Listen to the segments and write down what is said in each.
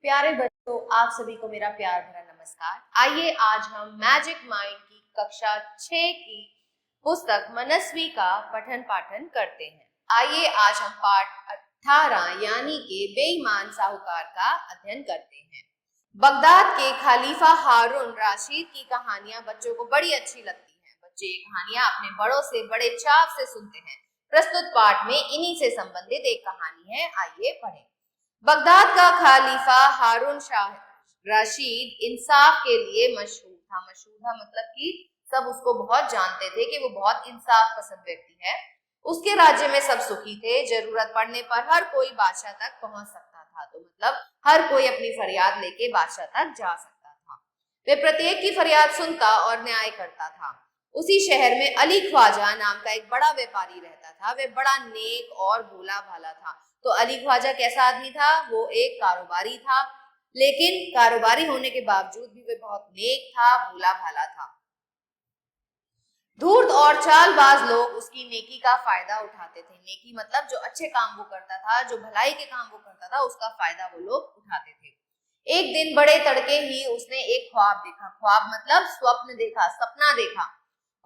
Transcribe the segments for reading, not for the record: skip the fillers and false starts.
प्यारे बच्चों, आप सभी को मेरा प्यार भरा नमस्कार। आइए आज हम मैजिक माइंड की कक्षा 6 की पुस्तक मनस्वी का पठन पाठन करते हैं। आइए आज हम पाठ 18 यानी कि बेईमान साहूकार का अध्ययन करते हैं। बगदाद के खलीफा हारून राशिद की कहानियां बच्चों को बड़ी अच्छी लगती हैं। बच्चे ये कहानियां अपने बड़ों से बड़े चाव से सुनते हैं। प्रस्तुत पाठ में इन्हीं से संबंधित एक कहानी है, आइए पढ़ें। बगदाद का खलीफा हारून शाह रशीद इंसाफ के लिए मशहूर था। मशहूर था मतलब कि सब उसको बहुत जानते थे कि वो बहुत इंसाफ पसंद व्यक्ति है। उसके राज्य में सब सुखी थे। जरूरत पड़ने पर हर कोई बादशाह तक पहुंच सकता था। तो मतलब हर कोई अपनी फरियाद लेके बादशाह तक जा सकता था। वे प्रत्येक की फरियाद सुनता और न्याय करता था। उसी शहर में अली ख्वाजा नाम का एक बड़ा व्यापारी रहता था। वे बड़ा नेक और भोला भाला था। तो अली ख्वाजा कैसा आदमी था? वो एक कारोबारी था, लेकिन कारोबारी होने के बावजूद भी वे बहुत नेक था, भोला भाला था। धूर्त और चालबाज लोग उसकी नेकी का फायदा उठाते थे। नेकी मतलब जो अच्छे काम वो करता था, जो भलाई के काम वो करता था, उसका फायदा वो लोग उठाते थे। एक दिन बड़े तड़के ही उसने एक ख्वाब देखा। ख्वाब मतलब स्वप्न देखा, सपना देखा।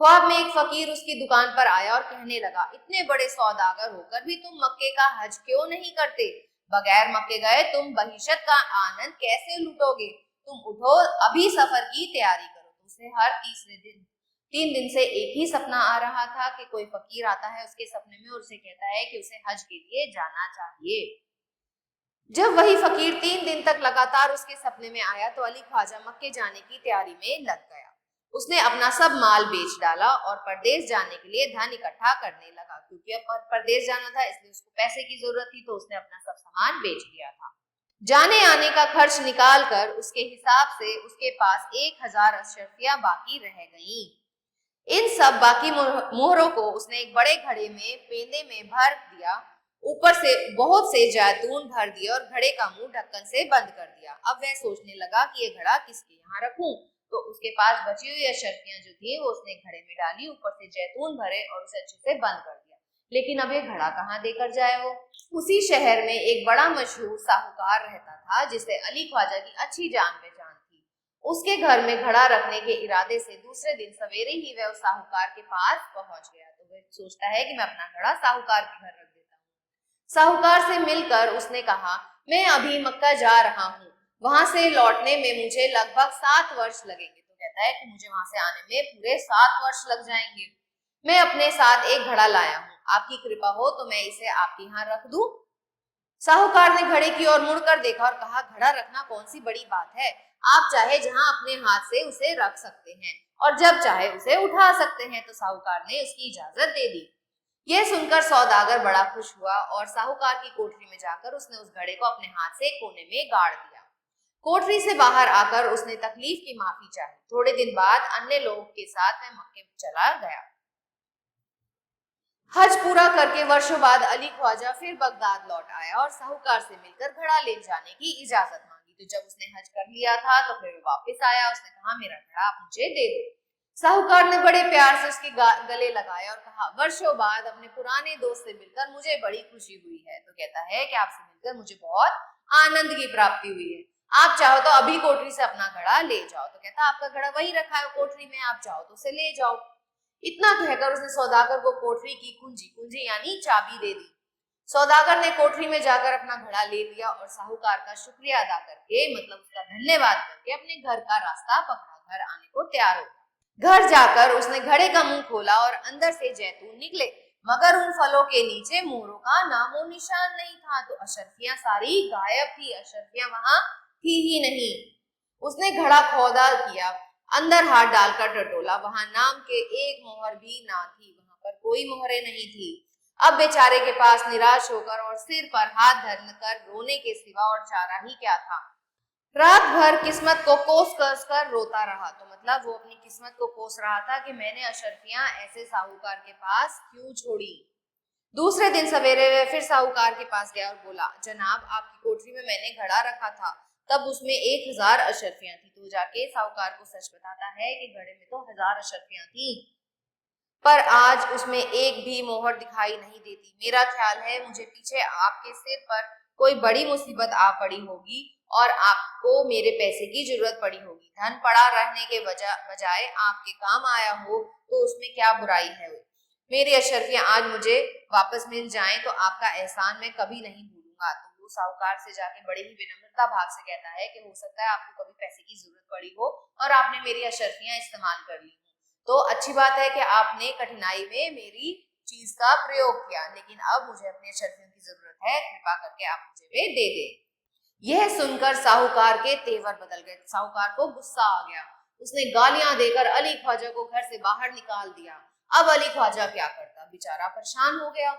ख्वाब में एक फकीर उसकी दुकान पर आया और कहने लगा, इतने बड़े सौदागर होकर भी तुम मक्के का हज क्यों नहीं करते? बगैर मक्के गए तुम बहिशत का आनंद कैसे लूटोगे? तुम उठो, अभी सफर की तैयारी करो। तो उसे हर तीसरे दिन 3 दिन से एक ही सपना आ रहा था कि कोई फकीर आता है उसके सपने में और उसे कहता है कि उसे हज के लिए जाना चाहिए। जब वही फकीर 3 दिन तक लगातार उसके सपने में आया तो अली ख्वाजा मक्के जाने की तैयारी में लग गया। उसने अपना सब माल बेच डाला और परदेश जाने के लिए धन इकट्ठा करने लगा। क्योंकि अब परदेश जाना था इसलिए उसको पैसे की जरूरत थी, तो उसने अपना सब सामान बेच दिया था। जाने आने का खर्च निकाल कर उसके हिसाब से उसके पास 1000 अशरफियां बाकी रह गईं। इन सब बाकी मोहरों को उसने एक बड़े घड़े में पेंदे में भर दिया। ऊपर से बहुत से जैतून भर दिए और घड़े का मुंह ढक्कन से बंद कर दिया। अब वह सोचने लगा कि ये घड़ा किसके यहाँ रखूं। तो उसके पास बची हुई अशरफियां जो थी वो उसने घड़े में डाली, ऊपर से जैतून भरे और उसे अच्छे से बंद कर दिया। लेकिन अब ये घड़ा कहाँ देकर जाए वो? उसी शहर में एक बड़ा मशहूर साहूकार रहता था जिसे अली ख्वाजा की अच्छी जान पहचान थी। उसके घर में घड़ा रखने के इरादे से दूसरे दिन सवेरे ही वह उस साहूकार के पास पहुंच गया। तो वह सोचता है कि मैं अपना घड़ा साहूकार के घर रख देता हूँ। साहूकार से मिलकर उसने कहा, मैं अभी मक्का जा रहा हूँ, वहां से लौटने में मुझे लगभग 7 वर्ष लगेंगे। तो कहता है कि मुझे वहां से आने में पूरे 7 वर्ष लग जाएंगे। मैं अपने साथ एक घड़ा लाया हूँ, आपकी कृपा हो तो मैं इसे आपके यहाँ रख दूं। साहूकार ने घड़े की ओर मुड़कर देखा और कहा, घड़ा रखना कौन सी बड़ी बात है? आप चाहे जहां अपने हाथ से उसे रख सकते हैं और जब चाहे उसे उठा सकते हैं। तो साहूकार ने उसकी इजाजत दे दी। यह सुनकर सौदागर बड़ा खुश हुआ और साहूकार की कोठरी में जाकर उसने उस घड़े को अपने हाथ से कोने में गाड़ दिया। कोठरी से बाहर आकर उसने तकलीफ की माफी चाही। थोड़े दिन बाद अन्य लोगों के साथ वह मक्के चला गया। हज पूरा करके वर्षों बाद अली ख्वाजा फिर बगदाद लौट आया और साहूकार से मिलकर घड़ा ले जाने की इजाजत मांगी। तो जब उसने हज कर लिया था तो फिर वापस आया। उसने कहा, मेरा घड़ा आप मुझे दे दो। साहूकार ने बड़े प्यार से उसके गले लगाया और कहा, वर्षों बाद अपने पुराने दोस्त से मिलकर मुझे बड़ी खुशी हुई है। तो कहता है कि आपसे मिलकर मुझे बहुत आनंद की प्राप्ति हुई है। आप चाहो तो अभी कोठरी से अपना घड़ा ले जाओ। तो कहता, आपका घड़ा वही रखा है कोठरी में, आप चाहो तो उसे ले जाओ। इतना कहकर उसने सौदागर को कोठरी की कुंजी यानी चाबी दे दी। सौदागर ने कोठरी में जाकर अपना घड़ा ले लिया और साहूकार का शुक्रिया अदा करके मतलब उसका धन्यवाद करके अपने घर का रास्ता पकड़ा। घर आने को तैयार हो गया। घर जाकर उसने घड़े का मुंह खोला और अंदर से जैतून निकले, मगर उन फलों के नीचे मोहरों का नामो निशान नहीं था। तो अशरफियां सारी गायब थी, अशरफियां वहां थी ही नहीं। उसने घड़ा खोदा किया, अंदर हाथ डालकर टटोला, वहां नाम के एक मोहर भी ना थी। वहां पर कोई मोहरें नहीं थी। अब बेचारे के पास निराश होकर और सिर पर हाथ धरकर रोने के सिवा और चारा ही क्या था। रात भर किस्मत को कोस कस कर रोता रहा। तो मतलब वो अपनी किस्मत को कोस रहा था कि मैंने अशरफियां ऐसे साहूकार के पास क्यों छोड़ी। दूसरे दिन सवेरे वे फिर साहूकार के पास गया और बोला, जनाब आपकी कोठरी में मैंने घड़ा रखा था, तब उसमें 1000 अशरफियां थी। तो जाके साहूकार को सच बताता है कि घड़े में तो 1000 अशरफियां थी, पर आज उसमें एक भी मोहर दिखाई नहीं देती। मेरा ख्याल है मुझे पीछे आपके सिर पर कोई बड़ी मुसीबत आ पड़ी होगी और आपको मेरे पैसे की जरूरत पड़ी होगी। धन पड़ा रहने के बजाय आपके काम आया हो तो उसमें क्या बुराई है। मेरी अशर्फियां आज मुझे वापस मिल जाएं तो आपका एहसान मैं कभी नहीं भूलूंगा। तो वो साहूकार से जाके बड़े ही विनम्रता भाव से कहता है कि हो सकता है आपको कभी पैसे की जरूरत पड़ी हो और आपने मेरी अशर्फियां इस्तेमाल कर ली, तो अच्छी बात है कि आपने कठिनाई में मेरी चीज का प्रयोग किया, लेकिन अब मुझे अपने अशर्फियों की जरूरत है, कृपा करके आप मुझे वे दे दें। यह सुनकर साहूकार के तेवर बदल गए। साहूकार को गुस्सा आ गया। उसने गालियां देकर अली ख्वाजा को घर से बाहर निकाल दिया। अब अली ख्वाजा क्या करता, बेचारा परेशान हो गया।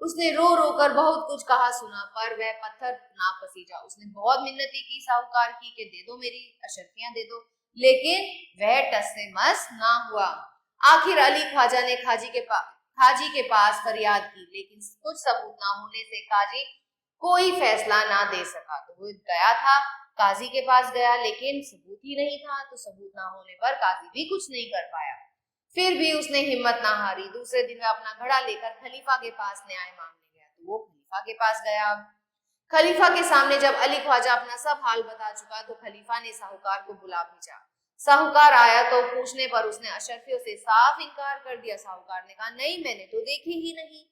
उसने रो रो कर बहुत कुछ कहा सुना, पर वह पत्थर ना पसीजा। उसने बहुत मिन्नती की साहूकार की कि दे दो मेरी अशर्फियां दे दो, लेकिन वह टस से मस ना हुआ। आखिर अली ख्वाजा ने खाजी के पास फरियाद की, लेकिन कुछ सबूत ना होने से काजी कोई फैसला ना दे सका। तो वो गया था, काजी के पास गया, लेकिन सबूत ही नहीं था। तो सबूत ना होने पर काजी भी कुछ नहीं कर पाया। फिर भी उसने हिम्मत ना हारी। दूसरे दिन वह अपना घड़ा लेकर खलीफा के पास न्याय मांगने गया। तो वो खलीफा के पास गया। खलीफा के सामने जब अली ख्वाजा अपना सब हाल बता चुका तो खलीफा ने साहूकार को बुला भेजा। साहूकार आया तो पूछने पर उसने अशर्फियों से साफ इनकार कर दिया। साहूकार ने कहा, नहीं, मैंने तो देखी ही नहीं।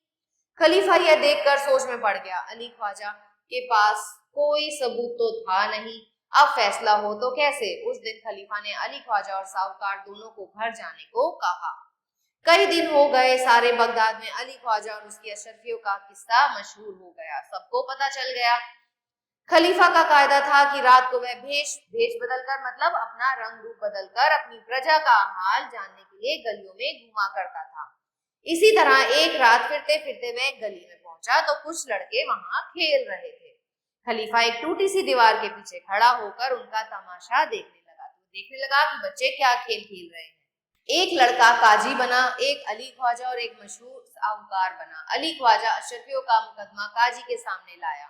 खलीफा यह देखकर सोच में पड़ गया। अली ख्वाजा के पास कोई सबूत तो था नहीं, अब फैसला हो तो कैसे। उस दिन खलीफा ने अली ख्वाजा और साहूकार दोनों को घर जाने को कहा। कई दिन हो गए। सारे बगदाद में अली ख्वाजा और उसकी अशर्फियों का किस्सा मशहूर हो गया, सबको पता चल गया। खलीफा का कायदा था कि रात को वह भेष बदलकर, मतलब अपना रंग रूप बदलकर, अपनी प्रजा का हाल जानने के लिए गलियों में घुमा करता था। इसी तरह एक रात फिरते फिरते वह एक गली में पहुंचा तो कुछ लड़के वहां खेल रहे थे। खलीफा एक टूटी सी दीवार के पीछे खड़ा होकर उनका तमाशा देखने लगा कि बच्चे क्या खेल खेल रहे हैं। एक लड़का काजी बना, एक अली ख्वाजा और एक मशहूर साहूकार बना। अली ख्वाजा अशर्फियों का मुकदमा काजी के सामने लाया।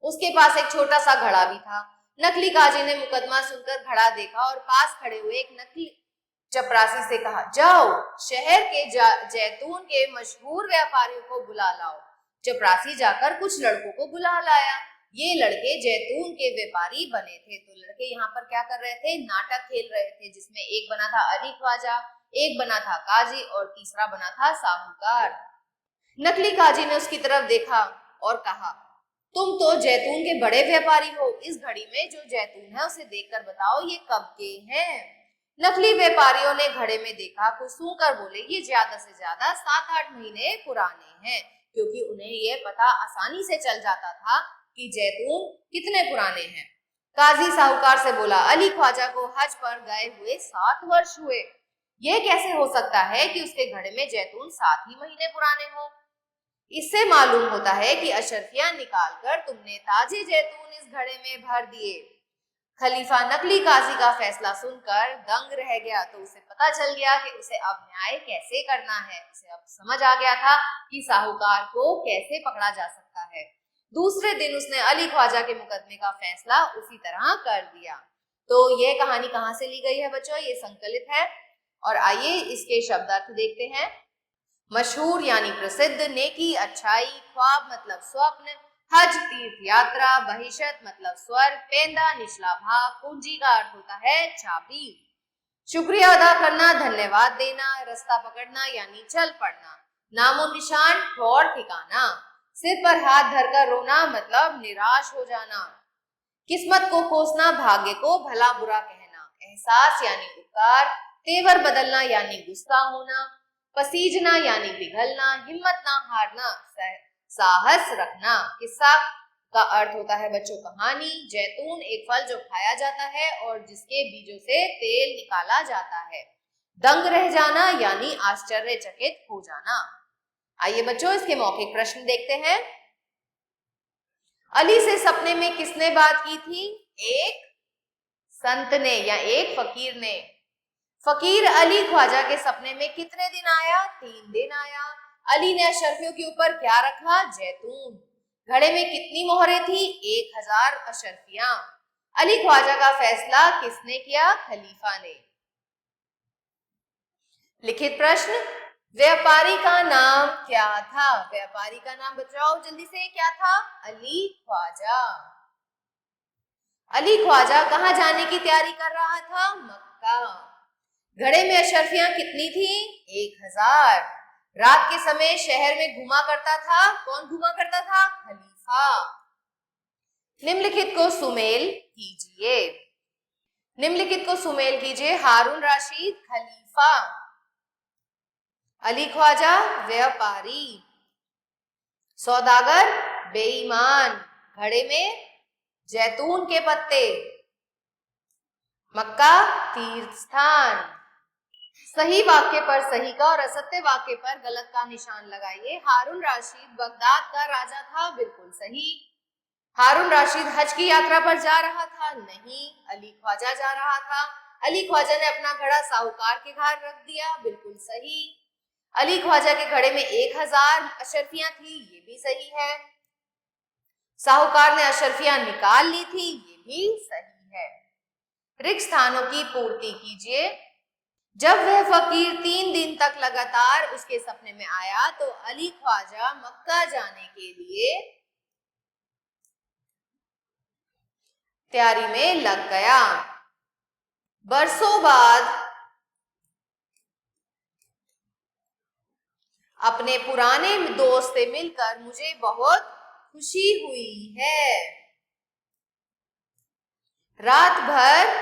उसके पास एक छोटा सा घड़ा भी था। नकली काजी ने मुकदमा सुनकर घड़ा देखा और पास खड़े हुए एक नकली चपरासी से कहा, जाओ शहर के जैतून के मशहूर व्यापारियों को बुला लाओ। चपरासी जाकर कुछ लड़कों को बुला लाया। ये लड़के जैतून के व्यापारी बने थे। तो लड़के यहाँ पर क्या कर रहे थे, नाटक खेल रहे थे, जिसमें एक बना था अली ख्वाजा, एक बना था काजी और तीसरा बना था साहूकार। नकली काजी ने उसकी तरफ देखा और कहा, तुम तो जैतून के बड़े व्यापारी हो, इस घड़ी में जो जैतून है उसे देखकर बताओ ये कब के हैं। नकली व्यापारियों ने घड़े में देखा, कुछ सूंघकर बोले, ये ज्यादा से ज्यादा 7-8 महीने पुराने हैं, क्योंकि उन्हें यह पता आसानी से चल जाता था कि जैतून कितने पुराने हैं। काजी साहूकार से बोला, अली ख्वाजा को हज पर गए हुए 7 वर्ष हुए, यह कैसे हो सकता है कि उसके घड़े में जैतून 7 ही महीने पुराने हो। इससे मालूम होता है कि अशर्फियां निकालकर तुमने ताजे जैतून इस घड़े में भर दिए। खलीफा नकली काजी का फैसला सुनकर दंग रह गया। तो उसे पता चल गया कि उसे अब न्याय कैसे करना है। उसे अब समझ आ गया था कि साहूकार को कैसे पकड़ा जा सकता है। दूसरे दिन उसने अली ख्वाजा के मुकदमे का फैसला उसी तरह कर दिया। तो यह कहानी कहाँ से ली गई है बच्चों, ये संकलित है। और आइए इसके शब्दार्थ देखते हैं। मशहूर यानी प्रसिद्ध, नेकी अच्छाई, ख्वाब मतलब स्वप्न, हज तीर्थ यात्रा, बहिशत मतलब स्वर्ग, पेंदा निचला भाग, पूंजी का अर्थ होता है चाबी, शुक्रिया अदा करना, धन्यवाद देना, रास्ता पकड़ना यानी चल पड़ना, नामो निशान ठौर ठिकाना, सिर पर हाथ धरकर रोना मतलब निराश हो जाना, किस्मत को कोसना, भाग्य को भला बुरा कहना, एहसास यानी उपकार, तेवर बदलना यानी गुस्सा होना, पसीजना यानी पिघलना, हिम्मत ना हारना, साहस रखना। किस्सा का अर्थ होता है बच्चों कहानी। जैतून एक फल जो खाया जाता है और जिसके बीजों से तेल निकाला जाता है। दंग रह जाना यानी आश्चर्यचकित हो जाना। आइए बच्चों इसके मौखिक प्रश्न देखते हैं। अली से सपने में किसने बात की थी? एक संत ने या एक फकीर ने। फकीर अली ख्वाजा के सपने में कितने दिन आया? 3 दिन आया। अली ने अशर्फियों के ऊपर क्या रखा? जैतून। घड़े में कितनी मोहरें थी? 1000 अशर्फियां। अली ख्वाजा का फैसला किसने किया? खलीफा ने। लिखित प्रश्न, व्यापारी का नाम क्या था? व्यापारी का नाम बताओ जल्दी से, क्या था? अली ख्वाजा। अली ख्वाजा कहाँ जाने की तैयारी कर रहा था? मक्का। घड़े में अशरफियां कितनी थी? 1000। रात के समय शहर में घुमा करता था, कौन घुमा करता था? खलीफा। निम्नलिखित को सुमेल कीजिए। निम्नलिखित को सुमेल कीजिए। हारून राशिद खलीफा, अली ख्वाजा व्यापारी, सौदागर बेईमान, घड़े में जैतून के पत्ते, मक्का तीर्थ स्थान। सही वाक्य पर सही का और असत्य वाक्य पर गलत का निशान लगाइए। हारून राशिद बगदाद का राजा था, बिल्कुल सही। हारून राशिद हज की यात्रा पर जा रहा था, नहीं। अली ख्वाजा जा रहा था। अली ख्वाजा ने अपना घड़ा साहूकार के घर रख दिया, बिल्कुल सही। अली ख्वाजा के घड़े में 1000 अशरफियां थी, ये भी सही है। साहूकार ने अशरफियां निकाल ली थी, ये भी सही है। रिक्त स्थानों की पूर्ति कीजिए। जब वह फकीर 3 दिन तक लगातार उसके सपने में आया तो अली ख्वाजा मक्का जाने के लिए तैयारी में लग गया। बरसों बाद अपने पुराने दोस्त से मिलकर मुझे बहुत खुशी हुई है। रात भर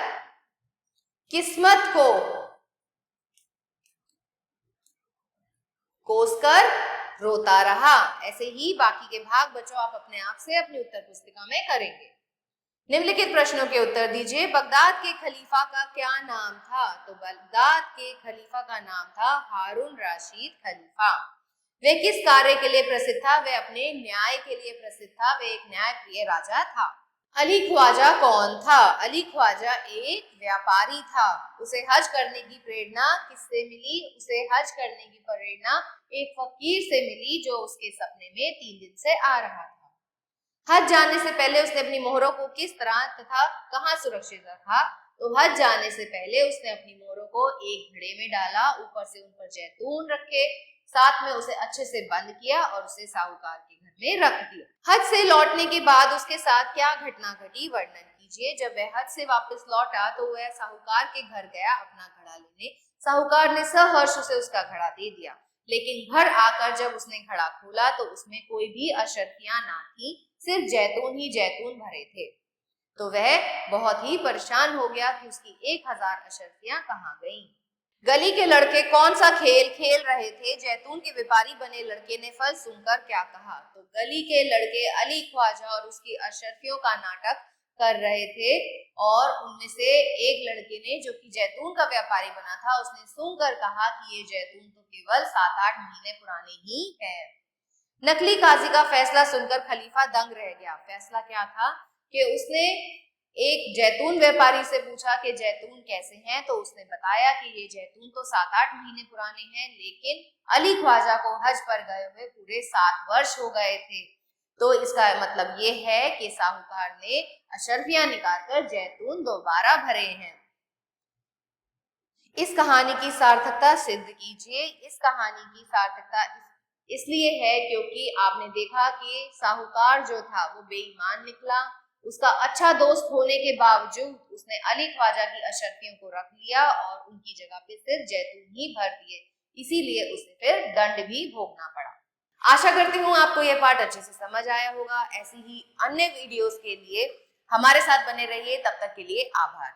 किस्मत को कोसकर रोता रहा। ऐसे ही बाकी के भाग बच्चों आप अपने आप से अपनी उत्तर पुस्तिका में करेंगे। निम्नलिखित प्रश्नों के उत्तर दीजिए। बगदाद के खलीफा का क्या नाम था? तो बगदाद के खलीफा का नाम था हारून राशिद खलीफा। वे किस कार्य के लिए प्रसिद्ध था? वे अपने न्याय के लिए प्रसिद्ध था। वे एक न्यायप्रिय राजा था। अली ख्वाजा कौन था? अली ख्वाजा एक व्यापारी था। उसे हज करने की प्रेरणा किससे मिली? उसे हज करने की प्रेरणा एक फकीर से मिली जो उसके सपने में 3 दिन से आ रहा था। हज जाने से पहले उसने अपनी मोहरों को किस तरह तथा कहां सुरक्षित रखा? तो हज जाने से पहले उसने अपनी मोहरों को एक घड़े में डाला, ऊपर से उन पर जैतून रखे, साथ में उसे अच्छे से बंद किया और उसे साहूकार के घर में रख दिया। हज से लौटने के बाद उसके साथ क्या घटना घटी, वर्णन कीजिए। जब वह हज से वापस लौटा तो वह साहूकार के घर गया अपना घड़ा लेने। साहूकार ने सहर्ष उसे उसका घड़ा दे दिया, लेकिन घर आकर जब उसने घड़ा खोला तो उसमें कोई भी अशर्फियां ना थी, सिर्फ जैतून ही जैतून भरे थे। तो वह बहुत ही परेशान हो गया कि उसकी 1000 अशर्फियां कहाँ गईं। गली के लड़के कौन सा खेल खेल रहे थे? जैतून के व्यापारी बने लड़के ने फल सुनकर क्या कहा? तो गली के लड़के अली ख्वाजा और उसकी अशर्फियों का नाटक कर रहे थे और उनमें से एक लड़के ने, जो कि जैतून का व्यापारी बना था, उसने सुनकर कहा कि ये जैतून तो केवल 7-8 महीने पुराने ही है। नकली काजी का फैसला सुनकर खलीफा दंग रह गया। फैसला क्या था कि उसने एक जैतून व्यापारी से पूछा कि जैतून कैसे हैं, तो उसने बताया कि ये जैतून तो 7-8 महीने पुराने हैं, लेकिन अली ख्वाजा को हज पर गए हुए पूरे 7 वर्ष हो गए थे। तो इसका मतलब ये है कि साहूकार ने अशर्फियां निकालकर जैतून दोबारा भरे हैं। इस कहानी की सार्थकता सिद्ध कीजिए। इस कहानी की सार्थकता इसलिए है क्योंकि आपने देखा कि साहूकार जो था वो बेईमान निकला। उसका अच्छा दोस्त होने के बावजूद उसने अली ख्वाजा की अशर्फियों को रख लिया और उनकी जगह पे सिर्फ जैतून ही भर दिए, इसीलिए उसे फिर दंड भी भोगना पड़ा। आशा करती हूँ आपको यह पाठ अच्छे से समझ आया होगा। ऐसी ही अन्य वीडियोस के लिए हमारे साथ बने रहिए। तब तक के लिए आभार।